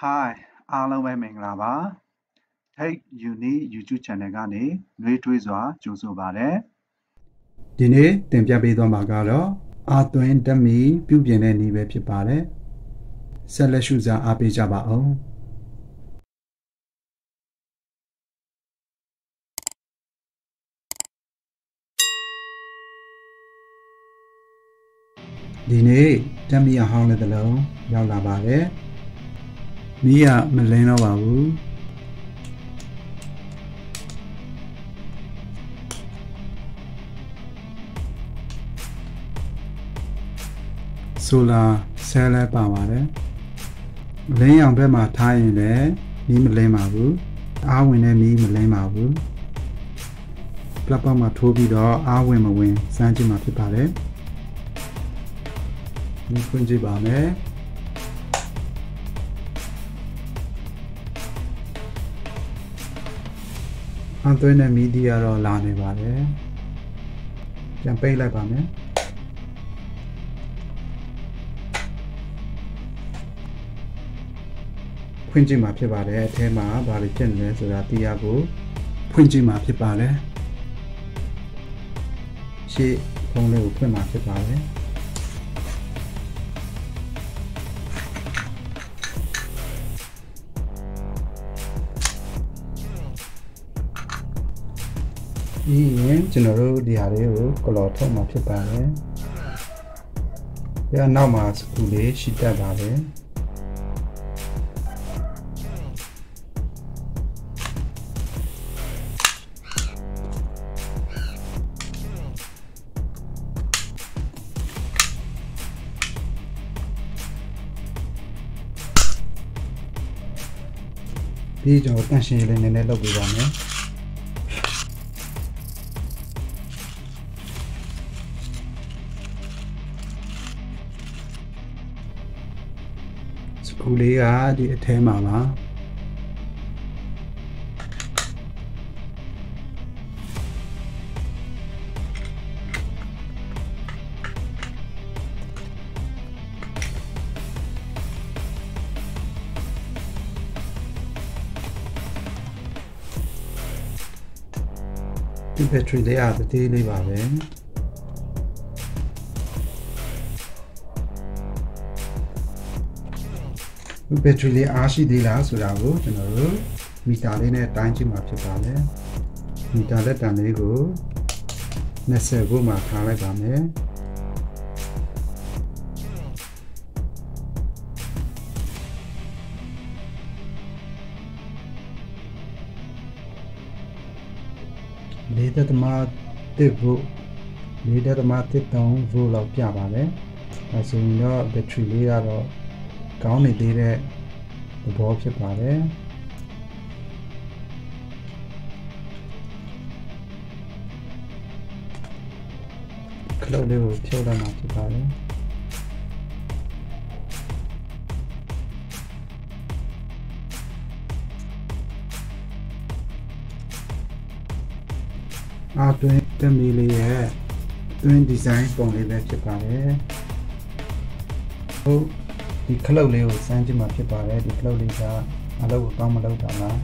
Hi အားလုံးပဲမင်္ဂလာပါ Take Uni YouTube Channel ကနေနှွေးထွေးစွာကြိုဆိုပါရစေဒီနေ့တင်ပြပေးသွားမှာကတော့အာသွင်းဓာတ်မီပြုပြင်တဲ့နည်းပဲဖြစ်ပါတယ်ဆက်လက်ရှုစားအားပေးကြပါအောင်ဒီနေ့ဓာတ်မီအဟောင်းတဲ့လုံးရောက်လာပါတယ်မီးကမလင်းတော့ပါဘူးဆိုလာဆဲလဲပါပါတယ်လင်းရောင်ဘက်မှာထားရင်လည်းမီးမလင်းပါဘူးအားဝင်တဲ့မီးမလင်းပါဘူးပလက်ပေါ်မှာထိုးပြီးတော့အားဝင်မဝင်စမ်းကြည့်မှာဖြစ်ပါတယ်ဒီဖွင့်ကြည့်ပါမယ်အသွင်းတဲ့မီဒီယာတော့လာနေပါတယ်ပြန်ပိတ်လိုက်ပါမယ်ဖွင့်ကြည့်မှာဖြစ်ပါတယ်အထဲမှာဘာတွေဖြစ်နေလဲဆိုတာသိရဖို့ဖွင့်ကြည့်မှာဖြစ်ပါတယ်ရှေ့ဖုန်းလေးကိုဖွင့်မှာဖြစ်ပါတယ်ဒီရင်ကျွန်တော်တို့ဒီဟာလေးကိုကလော်ထုတ်မှာဖြစ်ပါတယ်။ဒီနောက်မှာစကူလေးရှိတတ်ပါတယ်။ဒီကျွန်တော်တန့်ရှင်းလေးနည်းနည်းလုပ်ပေးပါမယ်။ကူလေးကဒီအထဲမှာပါဒီဘက်ထရီလေးအသေးလေးပါပဲဘက်ထရီလေးအားရှိသေးလားဆိုတာကိုကျွန်တော်တို့မီတာလေးနဲ့တိုင်းကြည့်မှာဖြစ်ပါတယ်မီတာလက်တံလေးကို20ခုမှထားလိုက်ပါမယ်4.1 volt 4.3 volt လောက်ပြပါတယ်အဲဆိုရင်တော့ဘက်ထရီလေးကတော့ကောင်းနေသေးတဲ့သဘောဖြစ်ပါတယ်ခလုတ်လေးကိုဖြုတ်လိုက်မှာဖြစ်ပါတယ်အတွင်းတမီလေးရဲ့အတွင်းဒီဇိုင်းပုံလေးပဲဖြစ်ပါတယ်ဟုတ်ဒီခလုတ်လေးကိုစမ်းကြည့်မှာဖြစ်ပါတယ်ဒီခလုတ်လေးကအလုပ်ကိုကောင်းမလုပ်တာလား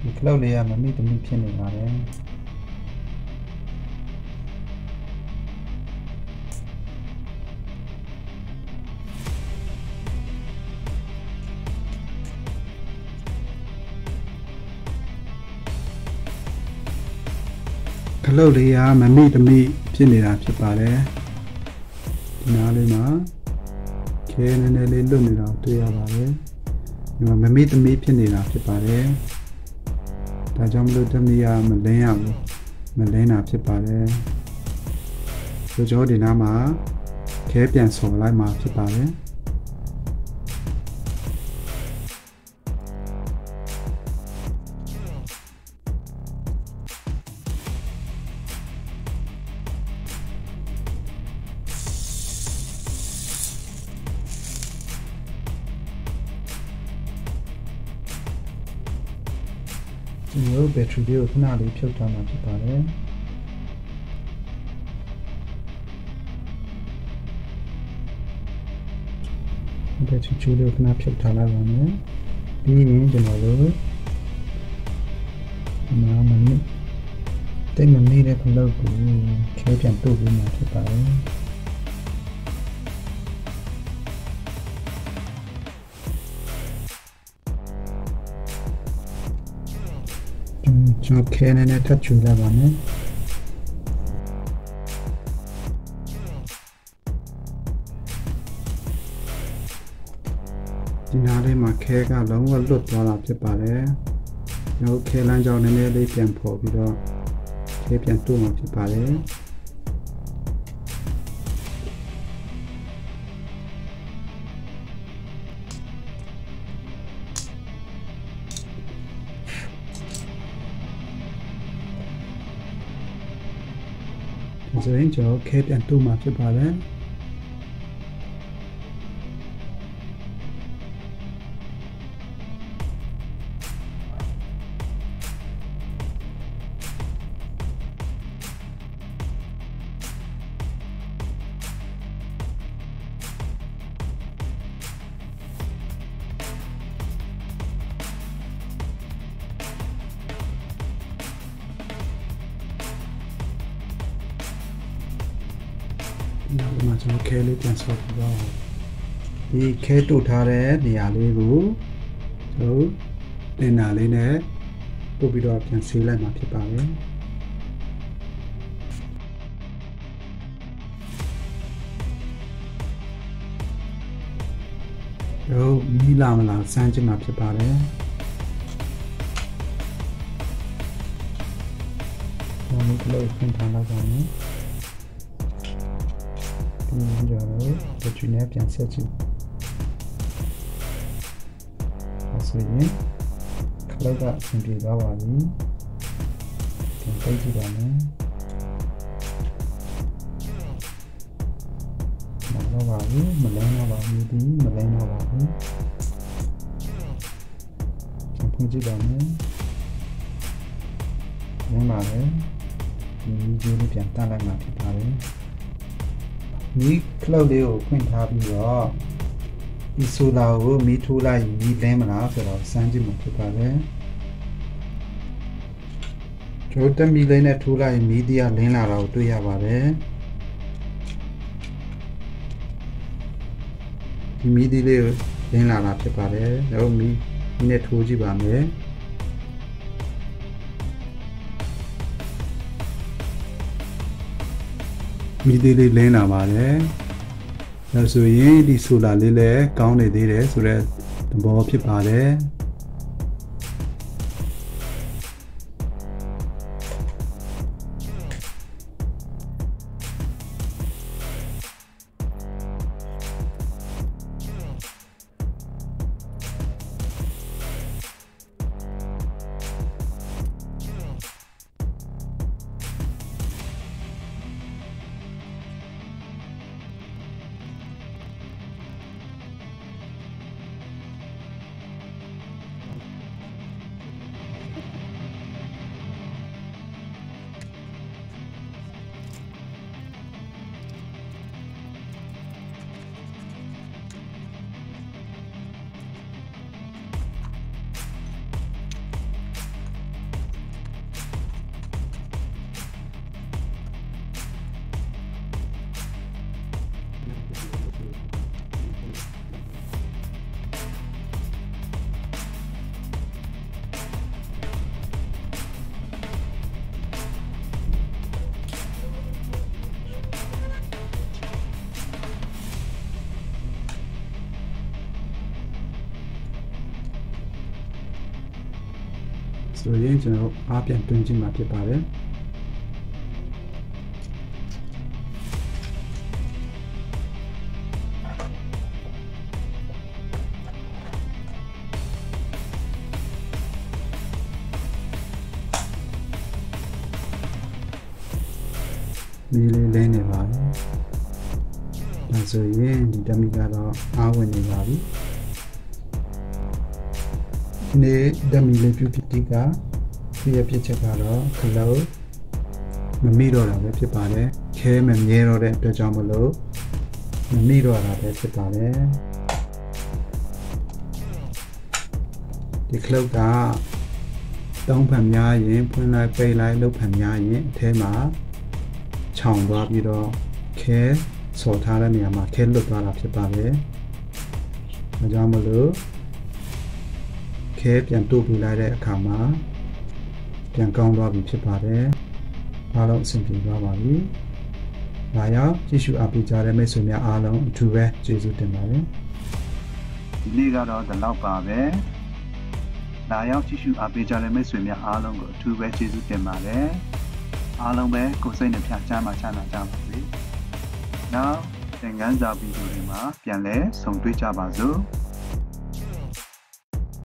ဒီခလုတ်လေးကမမိတမိဖြစ်နေပါတယ်ခလုတ်လေးကမမိတမိဖြစ်နေတာဖြစ်ပါတယ်ဒီနားလေးမှာခဲနည်းနည်းလေးလွတ်နေတာတွေ့ရပါတယ်ဒီမှာမမိတမိဖြစ်နေတာဖြစ်ပါတယ်ဒါကြောင့်မလို့ဓာတ်မီးကမလင်းရဘူးမလင်းတာဖြစ်ပါတယ်ဆိုတော့ဒီနားမှာခဲပြန်ဆော်လိုက်မှာဖြစ်ပါတယ်ကျွန်တော်ဘက်ထရီလေးကိုခဏလေးဖြုတ်ထားမှာဖြစ်ပါတယ် တဲ့ချူချူလေးကိုခဏဖြုတ်ထားလိုက်ပါမယ်ပြီးရင်ကျွန်တော်တို့မနစ်တိတ်မနေတဲ့ခလုတ်ကိုခဲပြန်တုပ်ပြီးမှဖြစ်ပါတယ်ကျွန်တော်ခဲနဲ့ထပ်ချူလိုက်ပါမယ်ဒီနားလေးမှာခဲကလုံးဝလွတ်သွားတာဖြစ်ပါတယ်။ကျွန်တော်ခဲလမ်းကြောင်းနည်းနည်းလေးပြန်ဖော်ပြီးတော့ခဲပြန်တုံးမှာဖြစ်ပါတယ်။ဆိုရင်ကျွန်တော်ခဲပြန်တုံးမှာဖြစ်ပါတယ်။ဒီမှာကျွန်တော်ခဲလေးပြန်ဆော့ပြီးတော့ဒီခဲတုတ်ထားတဲ့နေရာလေးကိုကျွန်တော်တင်နာလေးနဲ့ပုတ်ပြီးတော့ပြန်ဆေးလိုက်မှာဖြစ်ပါတယ်တော့မီးလာမလားစမ်းကြည့်မှာဖြစ်ပါတယ်ဒီလိုဖွင့်ထားလိုက်ပါမယ်ဒီကြောင့်တော့ဒီနေ့ပြန်ဆက်ကြည့်ဆိုရင်ခလောက်ကအဆင်ပြေသွားပါပြီပြန်ပိတ်ကြည့်ပါမယ်မလောက်ပါဘူးမလဲတော့ပါဘူးဒီမလဲတော့ပါဘူးပြန်ဖွင့်ကြည့်ပါမယ်ဝင်ပါလေဒီဗီဒီယိုလေးပြန်တက်လိုက်မှာဖြစ်ပါတယ်ဒီကလောက်လေးကိုဖွင့်ထားပြီးတော့ဒီဆိုလာကိုမီးထိုးလိုက်မီးလင်းမလားဆိုတော့စမ်းကြည့်မှာဖြစ်ပါတယ်ကျွန်တော်တက်မီးလေးနဲ့ထိုးလိုက်မီးတရားလင်းလာတာကိုတွေ့ရပါတယ်ဒီမီးဒီလေးကိုလင်းလာတာဖြစ်ပါတယ်တော့မီးနဲ့ထိုးကြည့်ပါမယ်မီးသေးလေးလင်းလာပါတယ်ဒါဆိုရင်ဒီဆိုလာလေးလည်းကောင်းနေသေးတယ်ဆိုတော့သဘောဖြစ်ပါတယ်ဆိုရင်ကျွန်တော်အားပြန်တွင်းကြည့်မှာဖြစ်ပါတယ်မီးလေးလင်းနေပါပြီဒါဆိုရင်ဒီဓာတ်မီကတော့အားဝင်နေပါပြီဒီဓာတ်မီလေးပြုဖြစ်ကပြည့်ပြည့်ချက်ကတော့ခလုံးမမိတော့တာပဲဖြစ်ပါတယ်ခဲမမြဲတော့တဲ့အတွက်ကြောင့်မလို့မမိတော့တာပဲဖြစ်ပါတယ် ဒီခလုတ်ကသုံးဖန်များရင်ဖွင့်လိုက်ပိတ်လိုက်လုပ်ဖန်များရင်အထဲမှာခြောင်သွားပြီးတော့ခဲဆော်ထားတဲ့နေရာမှာခဲလွတ်သွားတာဖြစ်ပါတယ်။ဒါကြောင့်မလို့ခဲပြန်တုပ်ပြလိုက်တဲ့အခါမှာပြန်ကောင်းသွားပြီဖြစ်ပါတယ်။အားလုံးအဆင်ပြေသွားပါပြီ။ဒါကြောင့်ကြည့်ရှုအားပေးကြတဲ့မိတ်ဆွေများအားလုံးအထူးပဲကျေးဇူးတင်ပါတယ်။ဒီနေ့ကတော့ဒီလောက်ပါပဲ။ဒါကြောင့်ကြည့်ရှုအားပေးကြတဲ့မိတ်ဆွေများအားလုံးကိုအထူးပဲကျေးဇူးတင်ပါတယ်။အားလုံးပဲကိုယ်စိတ်နှပြချမ်းသာကြပါစေ။နောက်သင်ခန်းစာဗီဒီယိုတွေမှာပြန်လည်ဆုံတွေ့ကြပါစို့။